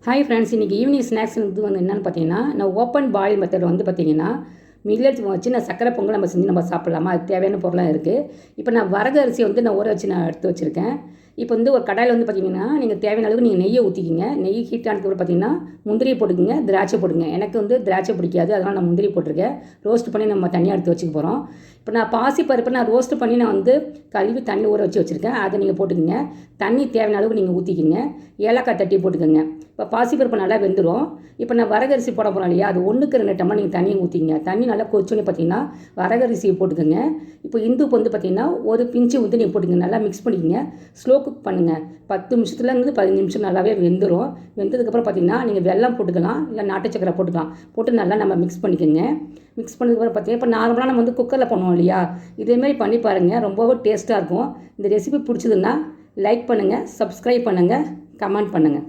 Hi friends, இன்றைக்கி evening snacks என்னென்னு பார்த்தீங்கன்னா, நான் ஓப்பன் பாயில் மெத்தட் பார்த்தீங்கன்னா, மில்லட்ஸ் வச்சு நான் சக்கரை பொங்கல் செஞ்சு நம்ம சாப்பிட்லாமா, அது தேவையான பொருளாக இருக்குது. இப்போ நான் வரகு அரிசியை நான் ஊற வச்சு எடுத்து வச்சுருக்கேன். இப்போ ஒரு கடாயில் பார்த்தீங்கன்னா, நீங்கள் தேவையான அளவுக்கு நீங்கள் நெய்யை ஊற்றிக்கிங்க. நெய் ஹீட் ஆனதுக்கு பார்த்தீங்கன்னா, முந்திரியை போட்டுக்குங்க, திராட்சை போட்டுங்க. எனக்கு திராட்சை பிடிக்காது, அதனால் நான் முந்திரி போட்டிருக்கேன். ரோஸ்ட் பண்ணி நம்ம தனியாக எடுத்து வச்சுக்க போகிறோம். இப்போ நான் பாசிப்பருப்பு ரோஸ்ட் பண்ணி நான் கழுவி தண்ணி ஊற வச்சு வச்சுருக்கேன். அதை நீங்கள் போட்டுக்கோங்க. தண்ணி தேவையான அளவுக்கு நீங்கள் ஊற்றிக்கிங்க. ஏலக்காய் தட்டி போட்டுக்கோங்க. இப்போ பாசிப்பருப்பு நல்லா வெந்துடும். இப்போ நான் வரகரிசி போட போகிறோம் இல்லையா, அது 1க்கு 2 டம்ளர் நீங்கள் தண்ணியை ஊற்றிங்க. தண்ணி நல்லா கொதிச்சோன்னு பார்த்தீங்கன்னா வரகரிசியை போட்டுக்கோங்க. இப்போ இந்துப்பு பார்த்தீங்கன்னா ஒரு பிஞ்சு நீங்கள் போட்டுக்கோங்க. நல்லா மிக்ஸ் பண்ணிக்கோங்க. ஸ்லோ குக் பண்ணுங்கள். 10 நிமிஷத்துலேருந்து 15 நிமிஷம் நல்லாவே வெந்துடும். வெந்ததுக்கப்புறம் பார்த்தீங்கன்னா நீங்கள் வெல்லம் போட்டுக்கலாம், இல்லை நாட்டு சக்கரை போட்டுக்கலாம். போட்டு நல்லா நம்ம மிக்ஸ் பண்ணிக்கோங்க. மிக்ஸ் பண்ணதுக்கப்புறம் பார்த்தீங்கன்னா, இப்போ நார்மலாக நம்ம குக்கரில் பண்ணுவோம் இல்லையா, இதேமாதிரி பண்ணி பாருங்கள். ரொம்பவே டேஸ்ட்டாக இருக்கும். இந்த ரெசிபி பிடிச்சதுன்னா லைக் பண்ணுங்கள், சப்ஸ்கிரைப் பண்ணுங்கள், கமெண்ட் பண்ணுங்கள்.